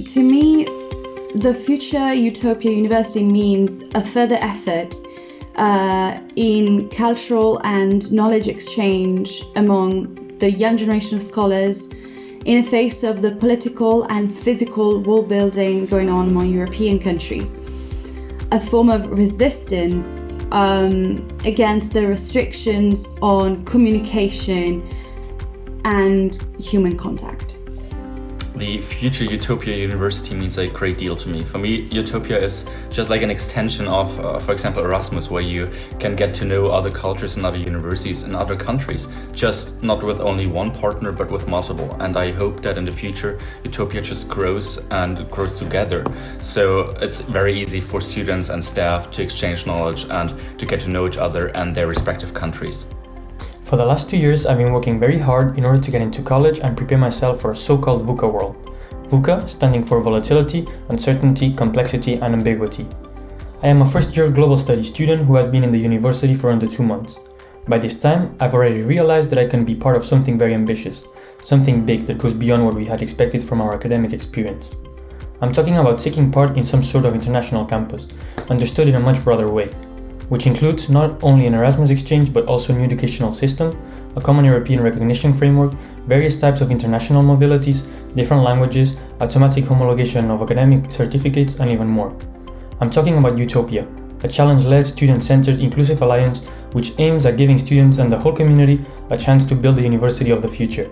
To me, the future Utopia University means a further effort in cultural and knowledge exchange among the young generation of scholars in the face of the political and physical wall building going on among European countries. A form of resistance against the restrictions on communication and human contact. The future Utopia University means a great deal to me. For me, Utopia is just like an extension of, for example, Erasmus, where you can get to know other cultures and other universities in other countries, just not with only one partner, but with multiple. And I hope that in the future, Utopia just grows and grows together. So it's very easy for students and staff to exchange knowledge and to get to know each other and their respective countries. For the last 2 years, I've been working very hard in order to get into college and prepare myself for a so-called VUCA world. VUCA standing for volatility, uncertainty, complexity, and ambiguity. I am a first-year global studies student who has been in the university for under 2 months. By this time, I've already realized that I can be part of something very ambitious, something big that goes beyond what we had expected from our academic experience. I'm talking about taking part in some sort of international campus, understood in a much broader way, which includes not only an Erasmus exchange but also a new educational system, a common European recognition framework, various types of international mobilities, different languages, automatic homologation of academic certificates, and even more. I'm talking about Utopia, a challenge-led, student-centered, inclusive alliance which aims at giving students and the whole community a chance to build the university of the future,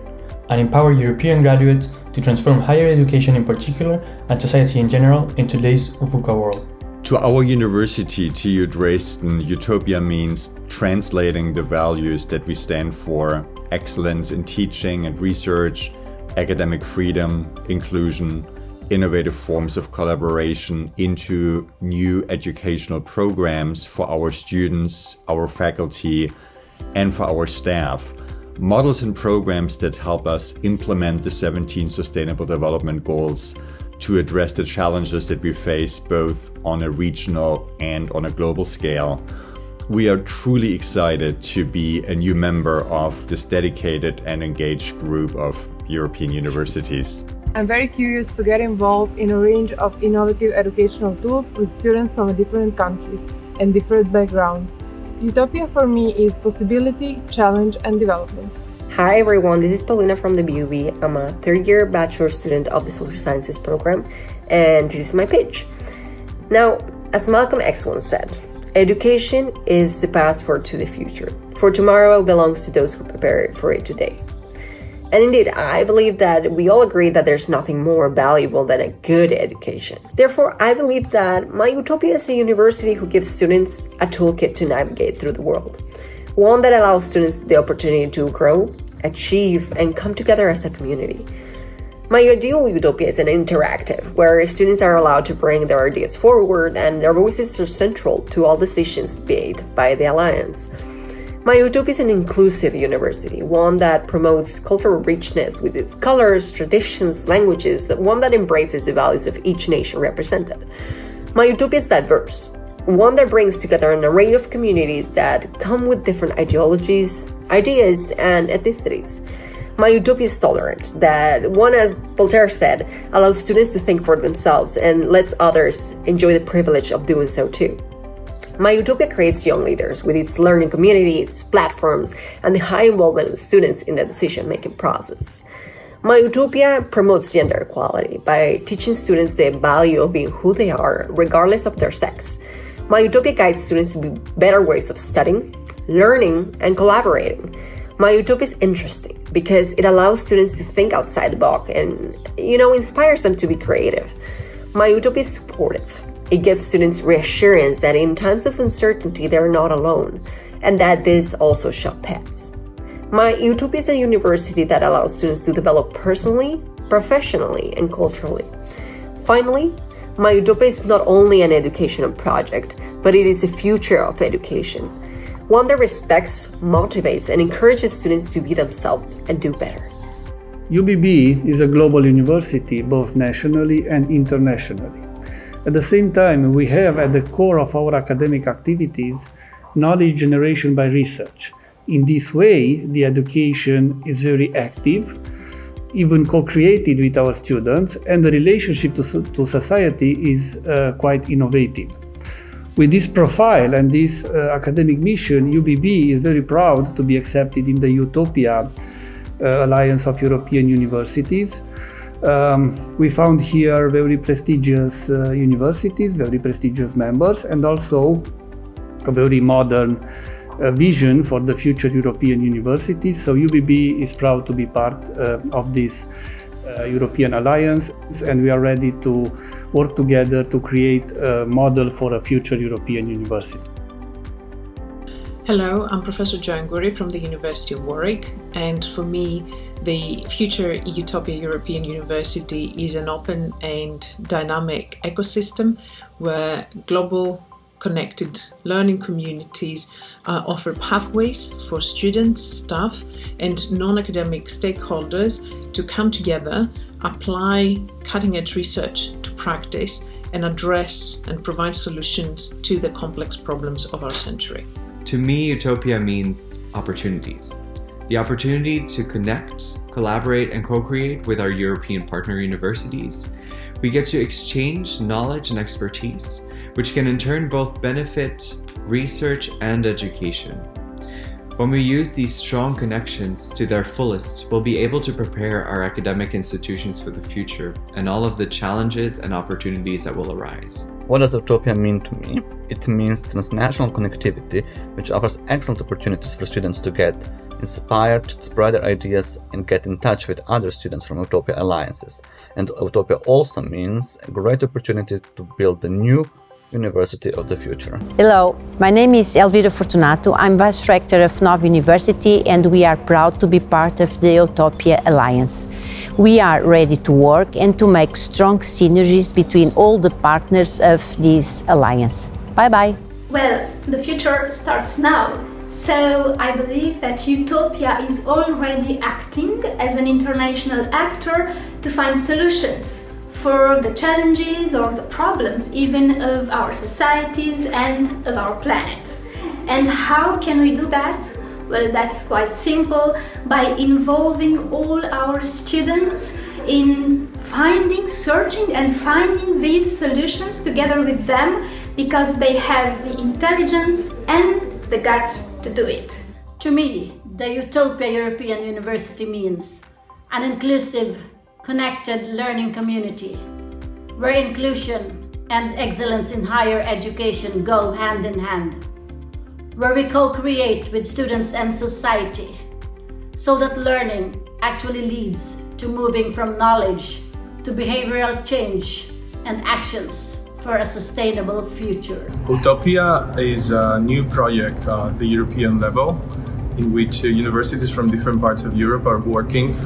and empower European graduates to transform higher education in particular and society in general in today's VUCA world. To our university, TU Dresden, Utopia means translating the values that we stand for: excellence in teaching and research, academic freedom, inclusion, innovative forms of collaboration into new educational programs for our students, our faculty, and for our staff. Models and programs that help us implement the 17 Sustainable Development Goals to address the challenges that we face both on a regional and on a global scale. We are truly excited to be a new member of this dedicated and engaged group of European universities. I'm very curious to get involved in a range of innovative educational tools with students from different countries and different backgrounds. Utopia for me is possibility, challenge, and development. Hi everyone, this is Paulina from the BUV. I'm a third-year bachelor student of the Social Sciences program, and this is my pitch. Now, as Malcolm X once said, education is the passport to the future, for tomorrow belongs to those who prepare for it today. And indeed, I believe that we all agree that there's nothing more valuable than a good education. Therefore, I believe that my Utopia is a university who gives students a toolkit to navigate through the world. One that allows students the opportunity to grow, achieve, and come together as a community. My ideal Utopia is an interactive, where students are allowed to bring their ideas forward and their voices are central to all decisions made by the Alliance. My Utopia is an inclusive university, one that promotes cultural richness with its colors, traditions, languages, one that embraces the values of each nation represented. My Utopia is diverse, one that brings together an array of communities that come with different ideologies, ideas, and ethnicities. My Utopia is tolerant, that one, as Voltaire said, allows students to think for themselves and lets others enjoy the privilege of doing so too. My Utopia creates young leaders with its learning community, its platforms, and the high involvement of students in the decision-making process. My Utopia promotes gender equality by teaching students the value of being who they are, regardless of their sex. My Utopia guides students to better ways of studying, learning, and collaborating. My Utopia is interesting because it allows students to think outside the box and, inspires them to be creative. My Utopia is supportive. It gives students reassurance that in times of uncertainty, they're not alone, and that this also shall pass. My Utopia is a university that allows students to develop personally, professionally, and culturally. Finally, my Utopia is not only an educational project, but it is a future of education, one that respects, motivates, and encourages students to be themselves and do better. UBB is a global university, both nationally and internationally. At the same time, we have at the core of our academic activities knowledge generation by research. In this way, the education is very active, even co-created with our students, and the relationship to society is quite innovative. With this profile and this academic mission, UBB is very proud to be accepted in the EUTOPIA Alliance of European Universities. We found here very prestigious universities, very prestigious members, and also a very modern vision for the future European universities. So UBB is proud to be part of this European Alliance, and we are ready to work together to create a model for a future European university. Hello, I'm Professor Anguri from the University of Warwick, and for me, the future EUTOPIA European University is an open and dynamic ecosystem where global connected learning communities offer pathways for students, staff, and non-academic stakeholders to come together, apply cutting-edge research to practice, and address and provide solutions to the complex problems of our century. To me, Utopia means opportunities. The opportunity to connect, collaborate, and co-create with our European partner universities. We get to exchange knowledge and expertise, which can in turn both benefit research and education. When we use these strong connections to their fullest, we'll be able to prepare our academic institutions for the future and all of the challenges and opportunities that will arise. What does Utopia mean to me? It means transnational connectivity, which offers excellent opportunities for students to get inspired, spread their ideas, and get in touch with other students from Utopia alliances. And Utopia also means a great opportunity to build the new University of the future. Hello, my name is Elvira Fortunato. I'm Vice-Rector of Nova University, and we are proud to be part of the EUTOPIA Alliance. We are ready to work and to make strong synergies between all the partners of this alliance. Bye-bye. Well, the future starts now. So I believe that Utopia is already acting as an international actor to find solutions for the challenges or the problems even of our societies and of our planet. And how can we do that? Well, that's quite simple, by involving all our students in searching and finding these solutions together with them, because they have the intelligence and the guts to do it. To me, the EUTOPIA European University means an inclusive, connected learning community, where inclusion and excellence in higher education go hand in hand, where we co-create with students and society, so that learning actually leads to moving from knowledge to behavioral change and actions for a sustainable future. Utopia is a new project at the European level, in which universities from different parts of Europe are working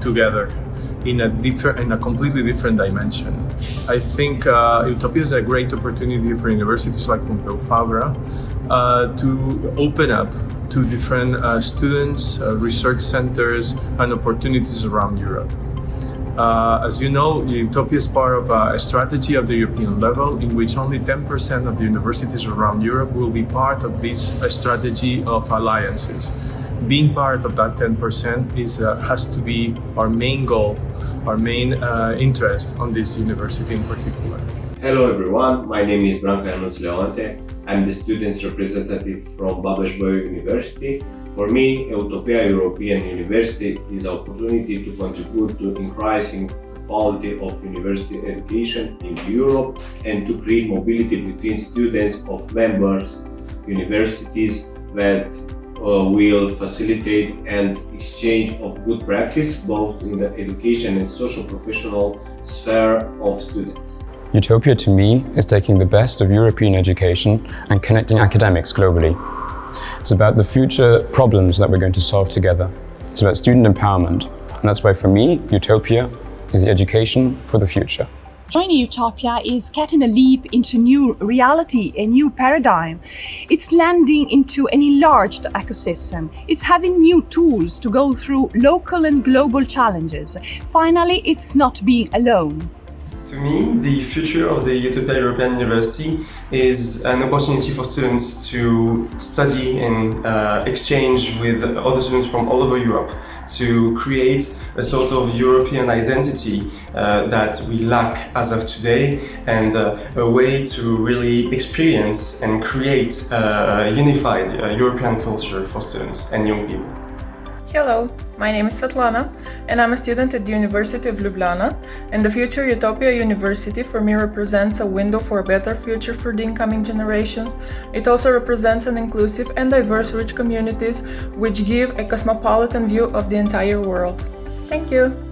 together in a completely different dimension. I think Utopia is a great opportunity for universities like Pompeu, Fabra, to open up to different students, research centers, and opportunities around Europe. As you know, Utopia is part of a strategy of the European level, in which only 10% of the universities around Europe will be part of this strategy of alliances. Being part of that 10% has to be our main goal, our main interest on this university in particular. Hello everyone, my name is Branko Leonte. I'm the student's representative from Babeş University. For me, EUTOPIA European University is an opportunity to contribute to increasing the quality of university education in Europe and to create mobility between students of members universities that will facilitate an exchange of good practice both in the education and social professional sphere of students. Utopia to me is taking the best of European education and connecting academics globally. It's about the future problems that we're going to solve together. It's about student empowerment, and that's why for me, Utopia is the education for the future. Joining Utopia is getting a leap into new reality, a new paradigm. It's landing into an enlarged ecosystem. It's having new tools to go through local and global challenges. Finally, it's not being alone. To me, the future of the EUTOPIA European University is an opportunity for students to study and exchange with other students from all over Europe, to create a sort of European identity that we lack as of today, and a way to really experience and create a unified European culture for students and young people. Hello, my name is Svetlana, and I'm a student at the University of Ljubljana, and the future Utopia University for me represents a window for a better future for the incoming generations. It also represents an inclusive and diverse rich communities which give a cosmopolitan view of the entire world. Thank you!